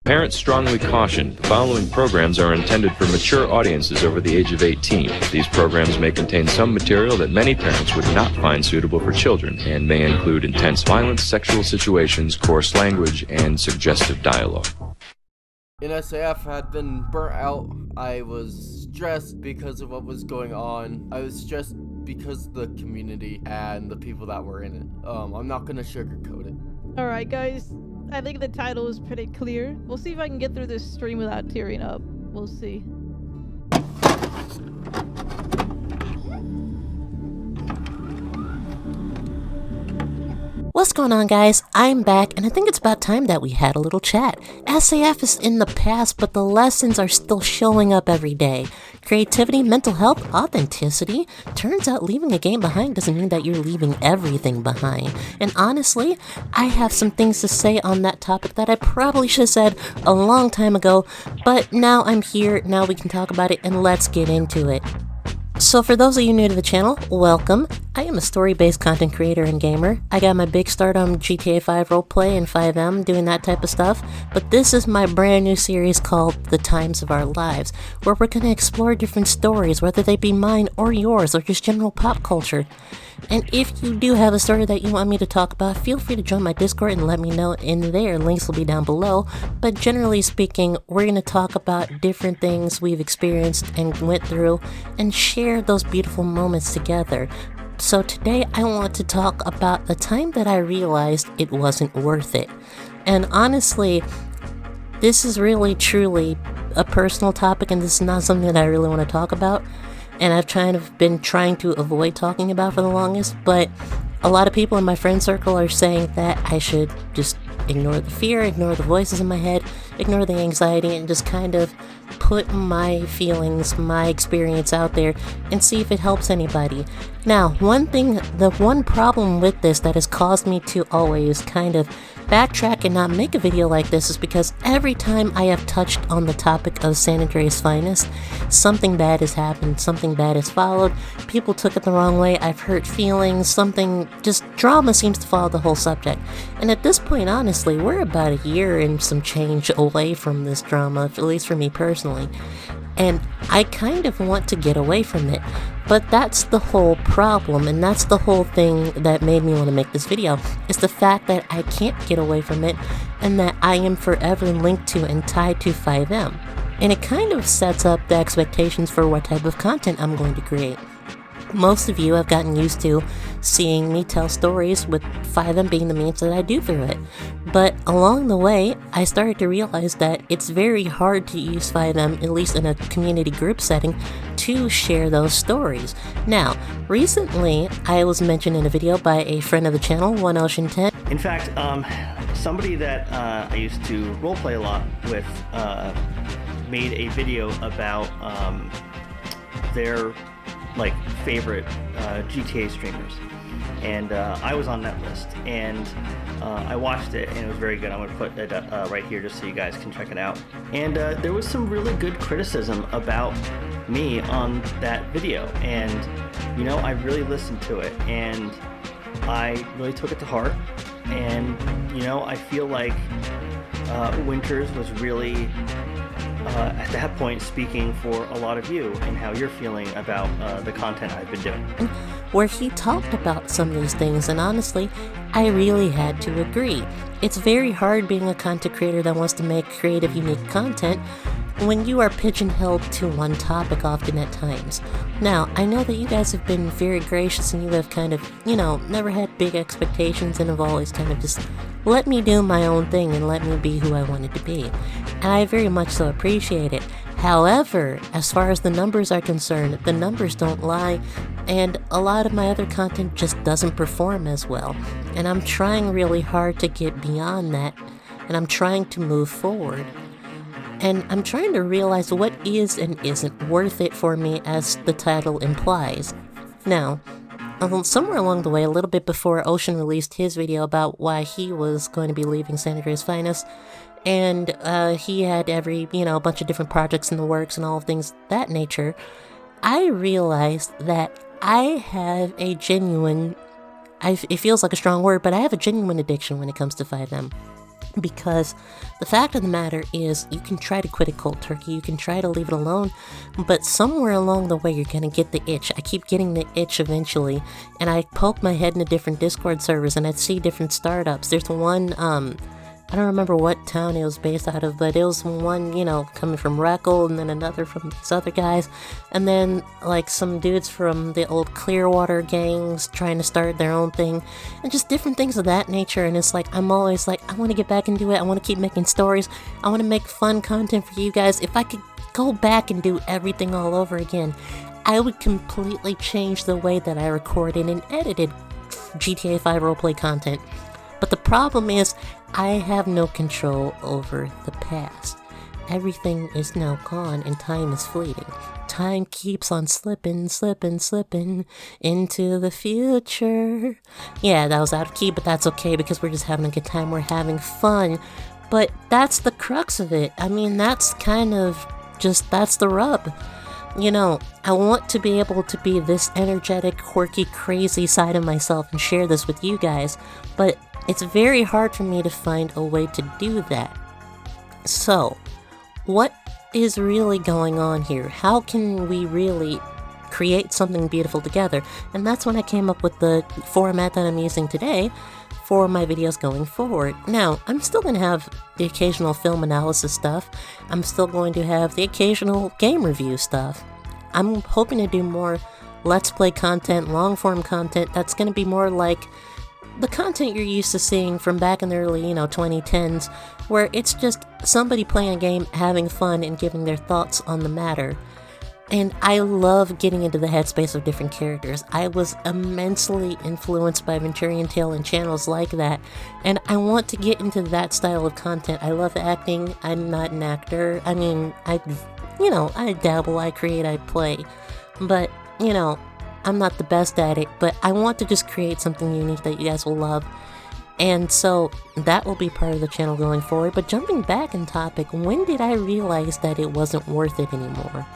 Parents strongly caution the following programs are intended for mature audiences over the age of 18. These programs may contain some material that many parents would not find suitable for children and may include intense violence, sexual situations, coarse language, and suggestive dialogue. In SAF, I had been burnt out. I was stressed because of what was going on. I was stressed because of the community and the people that were in it. I'm not gonna sugarcoat it. Alright guys, I think the title is pretty clear. We'll see if I can get through this stream without tearing up. We'll see. What's going on, guys? I'm back, and I think it's about time that we had a little chat. SAF is in the past, but the lessons are still showing up every day. Creativity, mental health, authenticity. Turns out leaving a game behind doesn't mean that you're leaving everything behind. And honestly, I have some things to say on that topic that I probably should have said a long time ago, but now I'm here, now we can talk about it, and let's get into it. So for those of you new to the channel, welcome. I am a story-based content creator and gamer. I got my big start on GTA 5 roleplay and Fivem, doing that type of stuff, but this is my brand new series called The Times of Our Lives, where we're going to explore different stories, whether they be mine or yours, or just general pop culture. And if you do have a story that you want me to talk about, feel free to join my Discord and let me know in there. Links will be down below. But generally speaking, we're going to talk about different things we've experienced and went through and share those beautiful moments together. So today I want to talk about the time that I realized it wasn't worth it. And honestly, this is really truly a personal topic, and this is not something that I really want to talk about. And I've kind of been trying to avoid talking about for the longest, but a lot of people in my friend circle are saying that I should just ignore the fear, ignore the voices in my head, ignore the anxiety, and just kind of put my feelings, my experience out there and see if it helps anybody. Now, the one problem with this that has caused me to always kind of backtrack and not make a video like this is because every time I have touched on the topic of San Andreas' finest, something bad has happened, something bad has followed, people took it the wrong way, I've hurt feelings, just drama seems to follow the whole subject. And at this point, honestly, we're about a year and some change away from this drama, at least for me personally. And I kind of want to get away from it. But that's the whole problem, and that's the whole thing that made me want to make this video, is the fact that I can't get away from it, and that I am forever linked to and tied to Fivem. And it kind of sets up the expectations for what type of content I'm going to create. Most of you have gotten used to seeing me tell stories with Fivem being the means that I do through it. But along the way, I started to realize that it's very hard to use Fivem, at least in a community group setting, to share those stories. Now, recently, I was mentioned in a video by a friend of the channel, 1Ocean10. In fact, somebody that I used to roleplay a lot with made a video about their favorite GTA streamers, and I was on that list, and I watched it, and it was very good. I'm going to put it right here just so you guys can check it out. And there was some really good criticism about me on that video, and you know, I really listened to it, and I really took it to heart. And you know, I feel like Winters was really at that point speaking for a lot of you and how you're feeling about the content I've been doing. Where he talked about some of these things, and honestly, I really had to agree. It's very hard being a content creator that wants to make creative, unique content when you are pigeonholed to one topic often at times. Now, I know that you guys have been very gracious and you have kind of, never had big expectations and have always kind of just let me do my own thing and let me be who I wanted to be. And I very much so appreciate it. However, as far as the numbers are concerned, the numbers don't lie, and a lot of my other content just doesn't perform as well. And I'm trying really hard to get beyond that, and I'm trying to move forward. And I'm trying to realize what is and isn't worth it for me, as the title implies. Now, somewhere along the way, a little bit before Ocean released his video about why he was going to be leaving San Andreas' finest, and he had a bunch of different projects in the works and all of things of that nature, I realized that I have a genuine, it feels like a strong word, but I have a genuine addiction when it comes to Fivem. Because the fact of the matter is, you can try to quit it cold turkey, you can try to leave it alone, but somewhere along the way you're gonna get the itch. I keep getting the itch eventually, and I poke my head into different Discord servers and I'd see different startups. There's one, I don't remember what town it was based out of, but it was one, coming from Reckle, and then another from these other guys, and then, like, some dudes from the old Clearwater gangs trying to start their own thing, and just different things of that nature, and it's like, I'm always like, I want to get back into it, I want to keep making stories, I want to make fun content for you guys. If I could go back and do everything all over again, I would completely change the way that I recorded and edited GTA 5 roleplay content. But the problem is, I have no control over the past. Everything is now gone and time is fleeting. Time keeps on slipping into the future. Yeah, that was out of key, but that's okay because we're just having a good time, we're having fun. But that's the crux of it. I mean, that's kind of that's the rub. I want to be able to be this energetic, quirky, crazy side of myself and share this with you guys, but it's very hard for me to find a way to do that. So, what is really going on here? How can we really create something beautiful together? And that's when I came up with the format that I'm using today for my videos going forward. Now, I'm still going to have the occasional film analysis stuff. I'm still going to have the occasional game review stuff. I'm hoping to do more Let's Play content, long-form content that's going to be more like the content you're used to seeing from back in the early, 2010s, where it's just somebody playing a game, having fun, and giving their thoughts on the matter. And I love getting into the headspace of different characters. I was immensely influenced by Venturian Tale and channels like that, and I want to get into that style of content. I love acting. I'm not an actor. I mean, I dabble, I create, I play. But, I'm not the best at it, but I want to just create something unique that you guys will love. And so that will be part of the channel going forward. But jumping back in topic, when did I realize that it wasn't worth it anymore?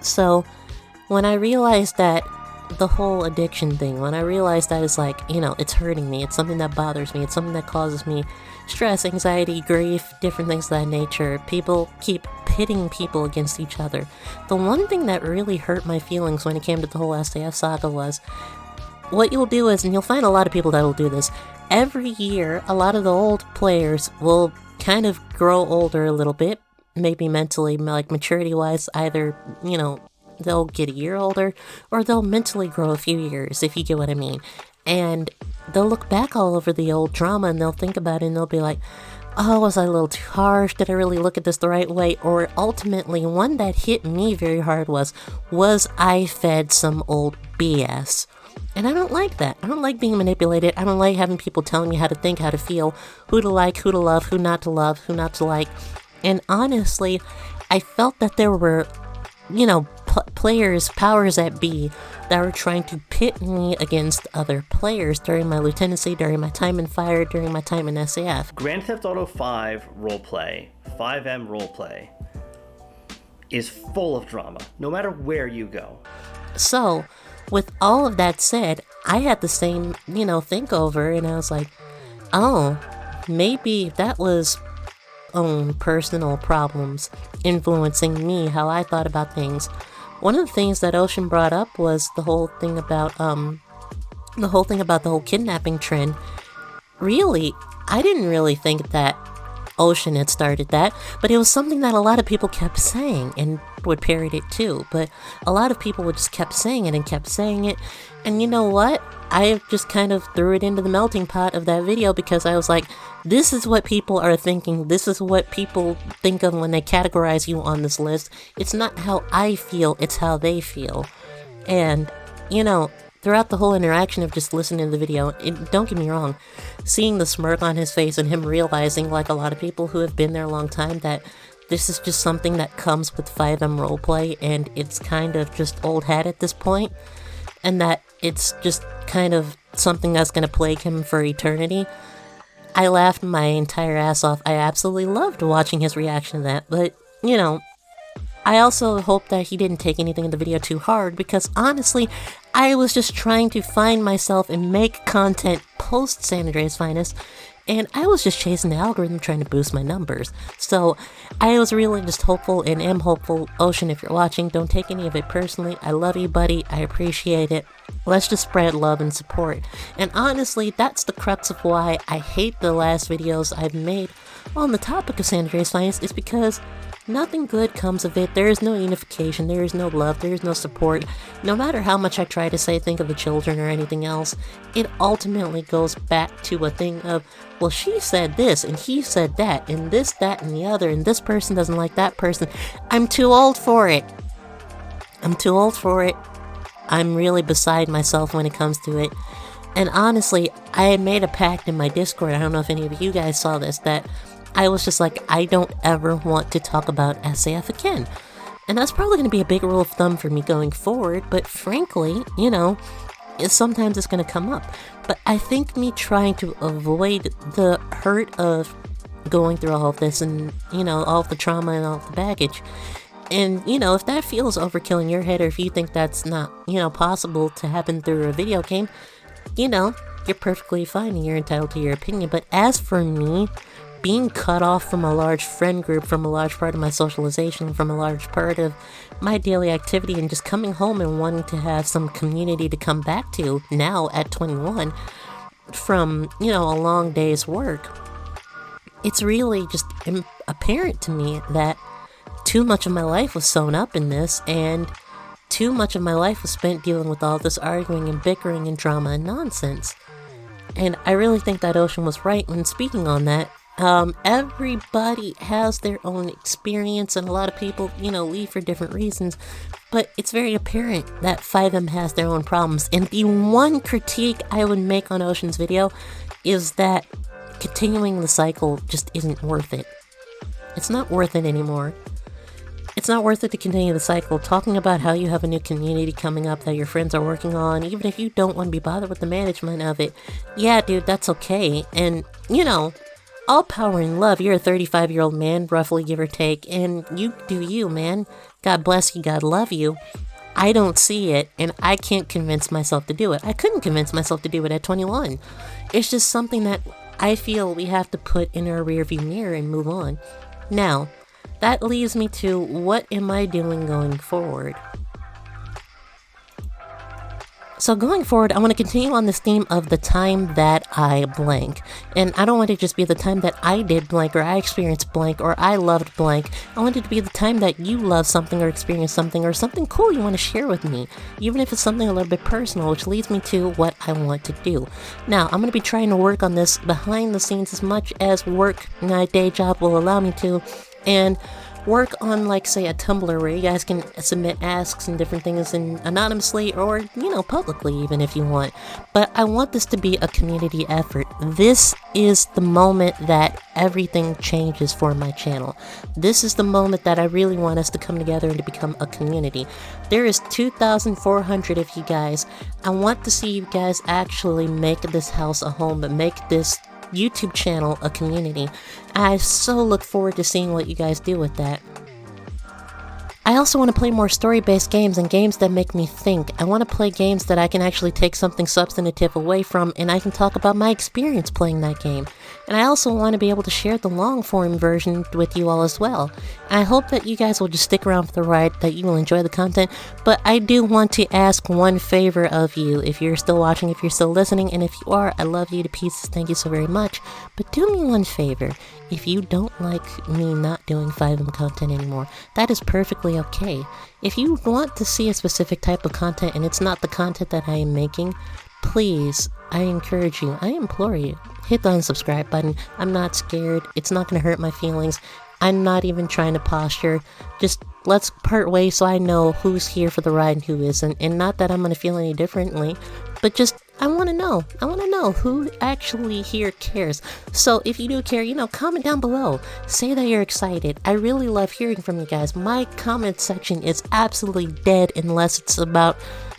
So when I realized that the whole addiction thing, when I realized I was like, it's hurting me, it's something that bothers me, it's something that causes me stress, anxiety, grief, different things of that nature. People keep pitting people against each other. The one thing that really hurt my feelings when it came to the whole SAF saga was, what you'll do is, and you'll find a lot of people that will do this, every year a lot of the old players will kind of grow older a little bit, maybe mentally, like maturity-wise, either, they'll get a year older, or they'll mentally grow a few years, if you get what I mean. And they'll look back all over the old drama and they'll think about it and they'll be like, oh, was I a little too harsh? Did I really look at this the right way? Or ultimately, one that hit me very hard was I fed some old BS? And I don't like that. I don't like being manipulated. I don't like having people telling me how to think, how to feel, who to like, who to love, who not to like. And honestly, I felt that there were, players, powers that be, that were trying to pit me against other players during my lieutenancy, during my time in Fire, during my time in SAF. Grand Theft Auto 5 roleplay, Fivem roleplay, is full of drama, no matter where you go. So, with all of that said, I had the same, think over, and I was like, oh, maybe that was own personal problems influencing me, how I thought about things. One of the things that Ocean brought up was the whole thing about the whole kidnapping trend. Really, I didn't really think that Ocean had started that, but it was something that a lot of people kept saying and would parrot it too. But a lot of people would just kept saying it and kept saying it. And you know what? I just kind of threw it into the melting pot of that video because I was like, this is what people are thinking. This is what people think of when they categorize you on this list. It's not how I feel, it's how they feel. And, throughout the whole interaction of just listening to the video, don't get me wrong, seeing the smirk on his face and him realizing, like a lot of people who have been there a long time, that this is just something that comes with Fivem roleplay and it's kind of just old hat at this point, and that it's just kind of something that's going to plague him for eternity. I laughed my entire ass off. I absolutely loved watching his reaction to that, but, I also hope that he didn't take anything in the video too hard, because honestly, I was just trying to find myself and make content post San Andreas Finest, And I was just chasing the algorithm trying to boost my numbers. So I was really just hopeful and am hopeful. Ocean, if you're watching, don't take any of it personally. I love you, buddy. I appreciate it. Let's just spread love and support. And honestly, that's the crux of why I hate the last videos I've made on the topic of San Andreas Finest, is because nothing good comes of it. There is no unification, there is no love, there is no support. No matter how much I try to say think of the children or anything else, it ultimately goes back to a thing of, well, she said this, and he said that, and this, that, and the other, and this person doesn't like that person. I'm too old for it. I'm too old for it. I'm really beside myself when it comes to it. And honestly, I had made a pact in my Discord, I don't know if any of you guys saw this, that I was just like, I don't ever want to talk about SAF again. And that's probably going to be a big rule of thumb for me going forward, but frankly, sometimes it's going to come up. But I think me trying to avoid the hurt of going through all of this and, all of the trauma and all of the baggage. And, if that feels overkill in your head, or if you think that's not, possible to happen through a video game, you're perfectly fine and you're entitled to your opinion. But as for me, being cut off from a large friend group, from a large part of my socialization, from a large part of my daily activity, and just coming home and wanting to have some community to come back to now at 21 from, a long day's work, it's really just apparent to me that too much of my life was sewn up in this, and too much of my life was spent dealing with all this arguing and bickering and drama and nonsense. And I really think that Ocean was right when speaking on that. Everybody has their own experience, and a lot of people, leave for different reasons, but it's very apparent that Fivem has their own problems. And the one critique I would make on Ocean's video is that continuing the cycle just isn't worth it. It's not worth it anymore. It's not worth it to continue the cycle, talking about how you have a new community coming up that your friends are working on, even if you don't want to be bothered with the management of it. Yeah, dude, that's okay. And, all power and love. You're a 35-year-old man, roughly, give or take, and you do you, man. God bless you, God love you. I don't see it, and I can't convince myself to do it. I couldn't convince myself to do it at 21. It's just something that I feel we have to put in our rearview mirror and move on. Now, that leads me to, what am I doing going forward? So going forward, I want to continue on this theme of the time that I blank. And I don't want it to just be the time that I did blank, or I experienced blank, or I loved blank. I want it to be the time that you love something, or experience something, or something cool you want to share with me, even if it's something a little bit personal, which leads me to what I want to do. Now, I'm going to be trying to work on this behind the scenes as much as work, my day job, will allow me to, and work on, like, say, a Tumblr where you guys can submit asks and different things, and anonymously, or, publicly even if you want. But I want this to be a community effort. This is the moment that everything changes for my channel. This is the moment that I really want us to come together and to become a community. There is 2,400 of you guys. I want to see you guys actually make this house a home, but make this YouTube channel a community. I so look forward to seeing what you guys do with that. I also want to play more story-based games, and games that make me think. I want to play games that I can actually take something substantive away from, and I can talk about my experience playing that game. And I also want to be able to share the long-form version with you all as well. And I hope that you guys will just stick around for the ride, that you will enjoy the content. But I do want to ask one favor of you, if you're still watching, if you're still listening, and if you are, I love you to pieces, thank you so very much. But do me one favor. If you don't like me not doing Fivem content anymore, that is perfectly okay. If you want to see a specific type of content and it's not the content that I am making, please, I encourage you, I implore you, hit the unsubscribe button. I'm not scared. It's not going to hurt my feelings. I'm not even trying to posture. Just let's part ways so I know who's here for the ride and who isn't. And not that I'm going to feel any differently, but just I want to know. I want to know who actually here cares. So if you do care, comment down below. Say that you're excited. I really love hearing from you guys. My comment section is absolutely dead unless it's about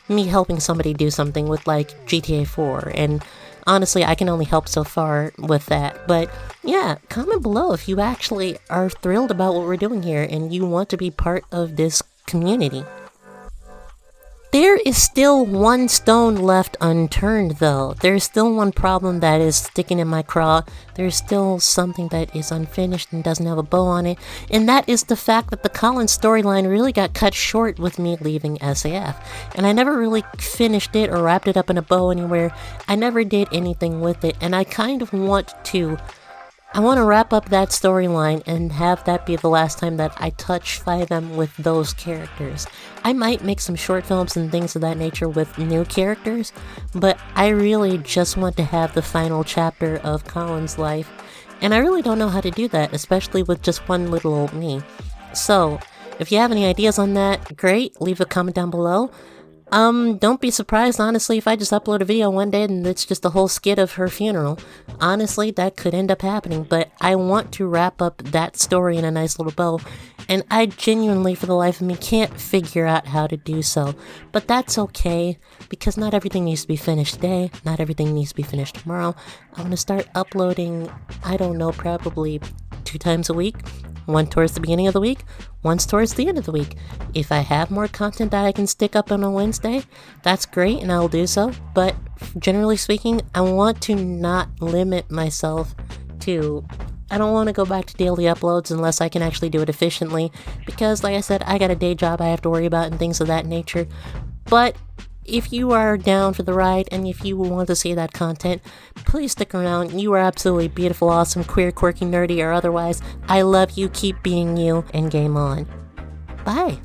me helping somebody do something with, like, GTA 4. And honestly, I can only help so far with that. But yeah, comment below if you actually are thrilled about what we're doing here and you want to be part of this community. There is still one stone left unturned, though. There's still one problem that is sticking in my craw. There's still something that is unfinished and doesn't have a bow on it, and that is the fact that the Collins storyline really got cut short with me leaving SAF. And I never really finished it or wrapped it up in a bow anywhere. I never did anything with it, and I kind of want to wrap up that storyline and have that be the last time that I touch Fivem with those characters. I might make some short films and things of that nature with new characters, but I really just want to have the final chapter of Colin's life, and I really don't know how to do that, especially with just one little old me. So, if you have any ideas on that, great, leave a comment down below. Don't be surprised, honestly, if I just upload a video one day and it's just a whole skit of her funeral. Honestly, that could end up happening, but I want to wrap up that story in a nice little bow, and I genuinely, for the life of me, can't figure out how to do so. But that's okay, because not everything needs to be finished today, not everything needs to be finished tomorrow. I'm gonna start uploading, I don't know, probably 2 times a week. One towards the beginning of the week, once towards the end of the week. If I have more content that I can stick up on a Wednesday, that's great and I'll do so. But generally speaking, I want to not limit myself to... I don't want to go back to daily uploads unless I can actually do it efficiently. Because like I said, I got a day job I have to worry about and things of that nature. But if you are down for the ride and if you want to see that content, please stick around. You are absolutely beautiful, awesome, queer, quirky, nerdy, or otherwise. I love you, keep being you, and game on. Bye.